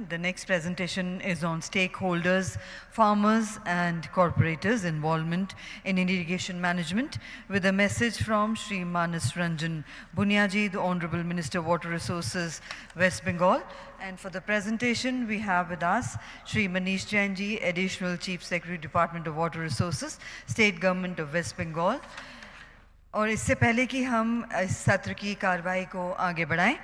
The next presentation is on stakeholders, farmers and corporators' involvement in irrigation management with a message from Shri Manas Ranjan Bunyaji, the Honorable Minister of Water Resources, West Bengal. And for the presentation, we have with us Shri Manish Jain ji, Additional Chief Secretary, Department of Water Resources, State Government of West Bengal. और इससे पहले कि हम इस सत्र की कार्रवाई को आगे बढ़ाएं,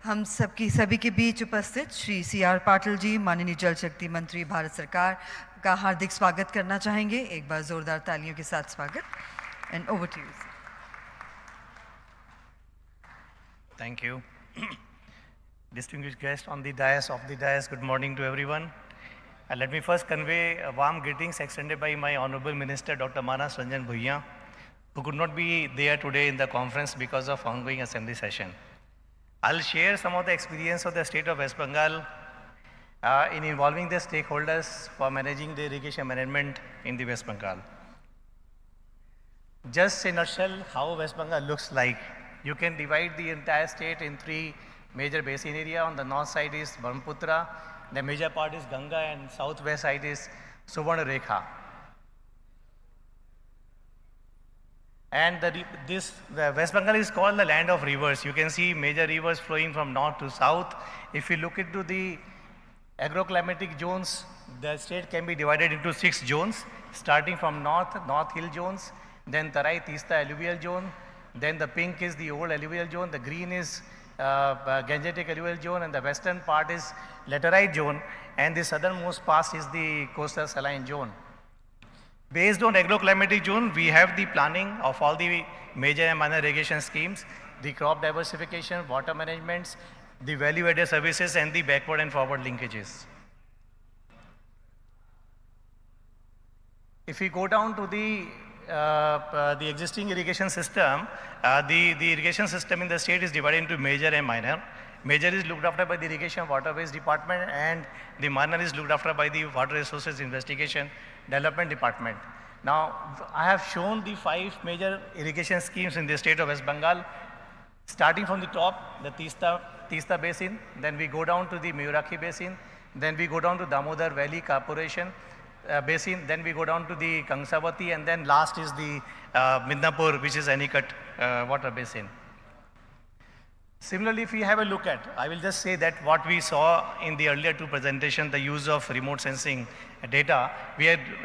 हम सभी के बीच उपस्थित श्री C.R. पाटिल जी, माननीय जल शक्ति मंत्री भारत सरकार का हार्दिक स्वागत करना चाहेंगे. एक बार जोरदार तालियों के साथ स्वागत. And over to you. Thank you. Distinguished guests on the dais, good morning to everyone. Let me first convey warm greetings extended by my Honorable Minister Dr. Manas Ranjan Bhuiyan, who could not be there today in the conference because of ongoing assembly session. I'll share some of the experience of the state of West Bengal in involving the stakeholders for managing the irrigation management in the West Bengal. Just in a nutshell, how West Bengal looks like. You can divide the entire state in three major basin area. On the north side is Brahmaputra, the major part is Ganga, and southwest side is Suvarna Rekha. And the West Bengal is called the land of rivers. You can see major rivers flowing from north to south. If you look into the agroclimatic zones, the state can be divided into 6 zones, starting from North Hill zones, then Tarai Tista alluvial zone, then the pink is the old alluvial zone, the green is Gangetic alluvial zone, and the western part is Laterite zone, and the southernmost part is the coastal saline zone. Based on agroclimatic zone, we have the planning of all the major and minor irrigation schemes, the crop diversification, water management, the value-added services, and the backward and forward linkages. If we go down to the existing irrigation system, the irrigation system in the state is divided into major and minor. Major is looked after by the Irrigation Waterways Department, and the minor is looked after by the Water Resources Investigation Development Department. Now, I have shown the 5 major irrigation schemes in the state of West Bengal, starting from the top, the Tista Basin, then we go down to the Mayuraki Basin, then we go down to Damodar Valley Corporation Basin, then we go down to the Kangsavati, and then last is the Midnapur, which is Anicut Water Basin. Similarly, if we have a look at, I will just say that what we saw in the earlier 2 presentations, the use of remote sensing data,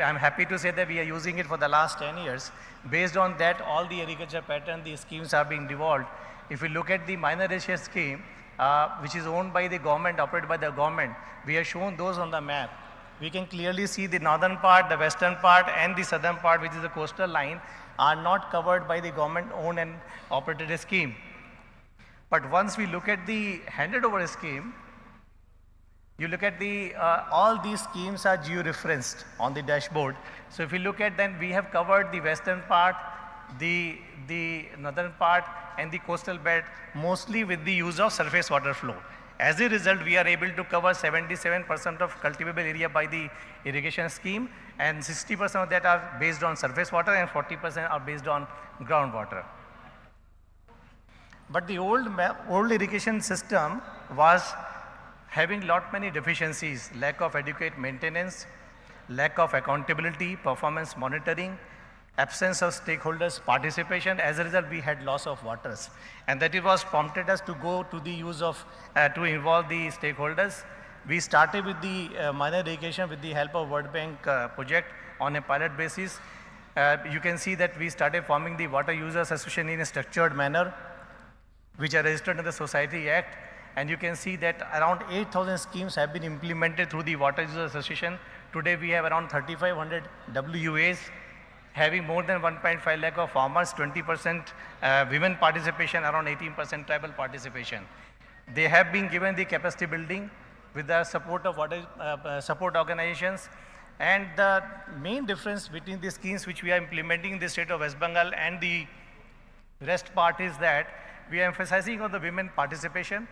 I'm happy to say that we are using it for the last 10 years. Based on that, all the agriculture pattern, the schemes are being devolved. If we look at the minor irrigation scheme, which is owned by the government, operated by the government, we have shown those on the map. We can clearly see the northern part, the western part, and the southern part, which is the coastal line, are not covered by the government-owned and operated scheme. But once we look at the handed over scheme, you look at the, all these schemes are geo-referenced on the dashboard. So if you look at them, we have covered the western part, the northern part, and the coastal belt, mostly with the use of surface water flow. As a result, we are able to cover 77% of cultivable area by the irrigation scheme, and 60% of that are based on surface water, and 40% are based on groundwater. But the old irrigation system was having many deficiencies, lack of adequate maintenance, lack of accountability, performance monitoring, absence of stakeholders' participation. As a result, we had loss of waters. And that it was prompted us to go to the use of, to involve the stakeholders. We started with the minor irrigation with the help of World Bank project on a pilot basis. You can see that we started forming the Water Users Association in a structured manner, which are registered in the Society Act, and you can see that around 8,000 schemes have been implemented through the Water Users Association. Today we have around 3,500 WUAs, having more than 1.5 lakh of farmers, 20% women participation, around 18% tribal participation. They have been given the capacity building with the support of support organizations. And the main difference between the schemes which we are implementing in the state of West Bengal and the rest part is that we are emphasizing on the women participation.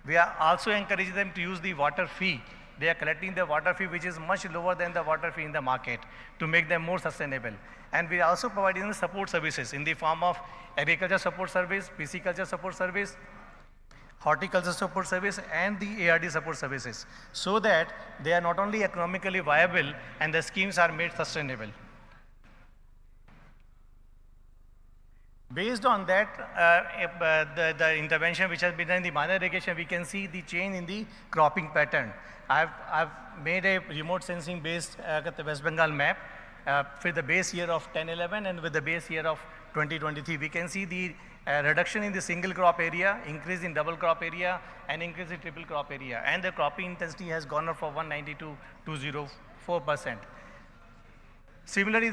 We are also encouraging them to use the water fee. They are collecting the water fee, which is much lower than the water fee in the market, to make them more sustainable. And we are also providing the support services in the form of agriculture support service, pisciculture support service, horticulture support service and the ARD support services, so that they are not only economically viable and the schemes are made sustainable. Based on that, the intervention which has been done in the minor irrigation, we can see the change in the cropping pattern. I've made a remote sensing based West Bengal map with the base year of 10-11 and with the base year of 2023. We can see the reduction in the single crop area, increase in double crop area, and increase in triple crop area. And the cropping intensity has gone up from 190 to 204%. Similarly,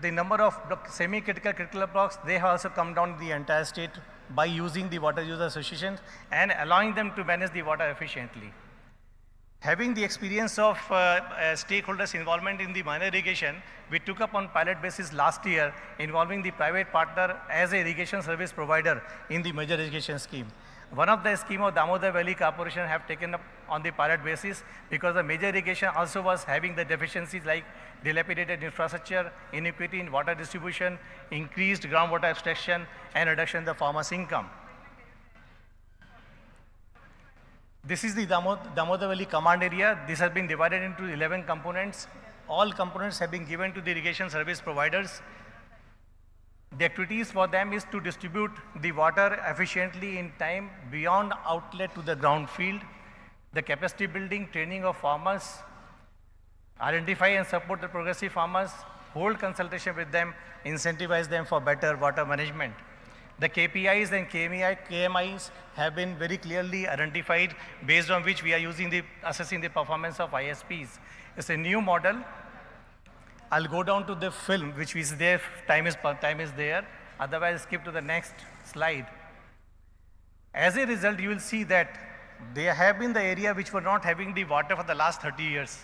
the number of semi-critical critical blocks, they have also come down in the entire state by using the water user associations and allowing them to manage the water efficiently. Having the experience of stakeholders' involvement in the minor irrigation, we took up on pilot basis last year involving the private partner as a irrigation service provider in the major irrigation scheme. One of the scheme of Damodar Valley Corporation have taken up on the pilot basis because the major irrigation also was having the deficiencies like dilapidated infrastructure, inequity in water distribution, increased groundwater abstraction, and reduction in the farmers' income. This is the Damodar Valley Command Area. This has been divided into 11 components. All components have been given to the irrigation service providers. The activities for them is to distribute the water efficiently in time beyond outlet to the ground field, the capacity building, training of farmers, identify and support the progressive farmers, hold consultation with them, incentivize them for better water management. The KPIs and KMIs have been very clearly identified based on which we are assessing the performance of ISPs. It's a new model. I'll go down to the film, which is there, time is there. Otherwise, skip to the next slide. As a result, you will see that there have been the area which were not having the water for the last 30 years.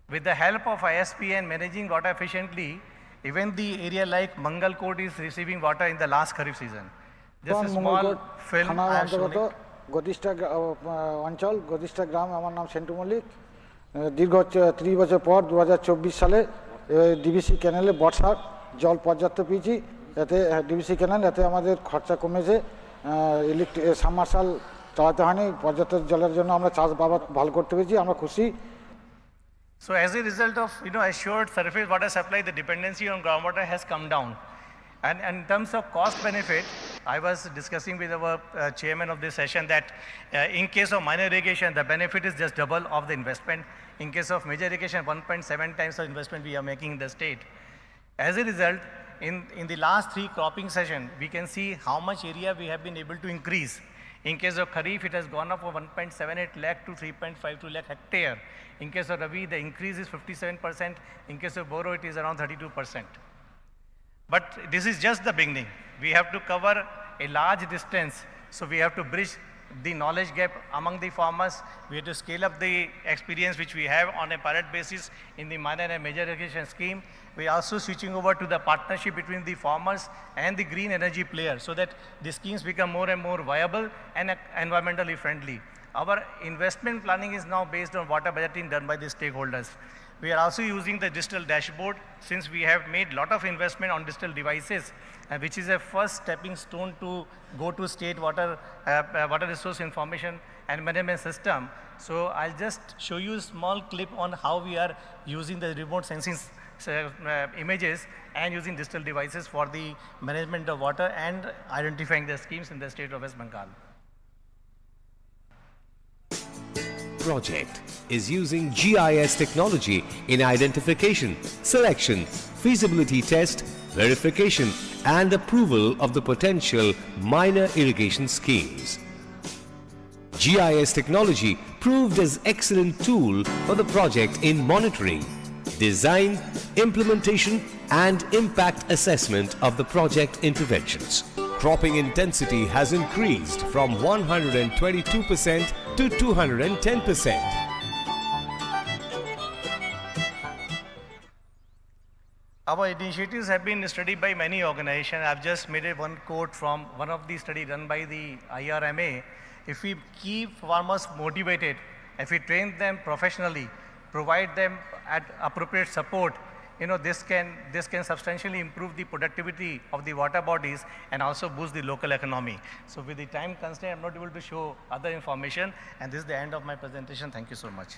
With the help of ISP and managing water efficiently, even the area like Mangalkot is receiving water in the last Kharif season. This is small film I have shown it. গতিষ্ঠা অঞ্চল গতিষ্ঠা গ্রাম আমার নাম সেন্টু মল্লিক দীর্ঘ 30 বছর পর 2024 সালে DBC ক্যানেলে বর্ষার জল পর্যাপ্ত পেয়েছি এতে ডিবিসি ক্যানেল এতে আমাদের খরচা কমেছে ইলেকট্রিক সাবমার্শাল চালাতে হয়নি পর্যাপ্ত জলের জন্য আমরা চাষাবাদ ভালো করতে পেরেছি আমরা খুশি. So as a result of assured surface water supply, the dependency on groundwater has come down. And in terms of cost benefit, I was discussing with our chairman of this session that in case of minor irrigation, the benefit is just double of the investment. In case of major irrigation, 1.7 times the investment we are making in the state. As a result, in the last 3 cropping session, we can see how much area we have been able to increase. In case of Kharif, it has gone up from 1.78 lakh to 3.52 lakh hectare. In case of Rabi, the increase is 57%. In case of Boro, it is around 32%. But this is just the beginning. We have to cover a large distance. So we have to bridge the knowledge gap among the farmers. We have to scale up the experience which we have on a pilot basis in the minor and major irrigation scheme. We are also switching over to the partnership between the farmers and the green energy players so that the schemes become more and more viable and environmentally friendly. Our investment planning is now based on water budgeting done by the stakeholders. We are also using the digital dashboard since we have made a lot of investment on digital devices, which is a first stepping stone to go to state water resource information and management system. So I'll just show you a small clip on how we are using the remote sensing images and using digital devices for the management of water and identifying the schemes in the state of West Bengal. Project is using GIS technology in identification, selection, feasibility test, verification and approval of the potential minor irrigation schemes. GIS technology proved as excellent tool for the project in monitoring, design, implementation and impact assessment of the project interventions. Cropping intensity has increased from 122% to 210%. Our initiatives have been studied by many organizations. I've just made one quote from one of the studies done by the IRMA. If we keep farmers motivated, if we train them professionally, provide them at appropriate support, this can substantially improve the productivity of the water bodies and also boost the local economy. So with the time constraint, I'm not able to show other information, and this is the end of my presentation. Thank you so much.